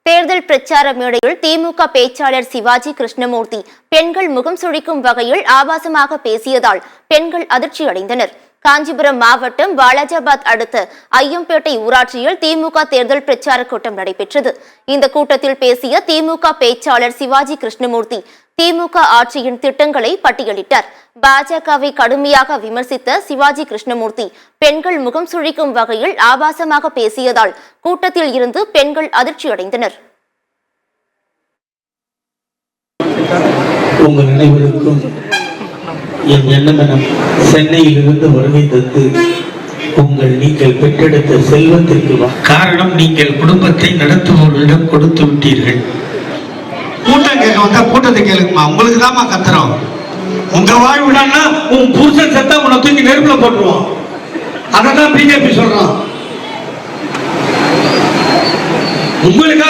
தேர்தல் பிரச்சார மேடையில் திமுக பேச்சாளர் சிவாஜி கிருஷ்ணமூர்த்தி பெண்கள் முகம் சுழிக்கும் வகையில் ஆபாசமாக பேசியதால் பெண்கள் அதிர்ச்சியடைந்தனர். காஞ்சிபுரம் மாவட்டம் வாலாஜாபாத் அடுத்த ஐயம்பேட்டை ஊராட்சியில் திமுக தேர்தல் பிரச்சார கூட்டம் நடைபெற்றது. இந்த கூட்டத்தில் பேசிய திமுக பேச்சாளர் சிவாஜி கிருஷ்ணமூர்த்தி திமுக ஆட்சியின் திட்டங்களை பட்டியலிட்டார். பாஜகவை கடுமையாக விமர்சித்த சிவாஜி கிருஷ்ணமூர்த்தி பெண்கள் முகம் சுழிக்கும் வகையில் ஆபாசமாக பேசியதால் கூட்டத்தில் இருந்து பெண்கள் அதிர்ச்சியடைந்தனர். உங்கள் அனைவருக்கும் என் எண்ணமெனம் சென்னையிலிருந்து வருகை தந்து நீங்கள் பெற்றெடுத்த செல்வத்திற்கு காரணம் நீங்கள் குடும்பத்தை நடத்துபவர்களிடம் கொடுத்து விட்டீர்கள். கூட்டம் கேட்க வந்தா கூட்டத்தை கேளுங்கம்மா, உங்களுக்கு தான்மா கத்துறோம். உங்க வாழ்வுடான்னா உன் புருஷன் செத்தா உன்னை தூக்கி நெருப்புல போட்டுருவோம். அதான் பிஜேபி சொல்றோம். உங்களுக்கு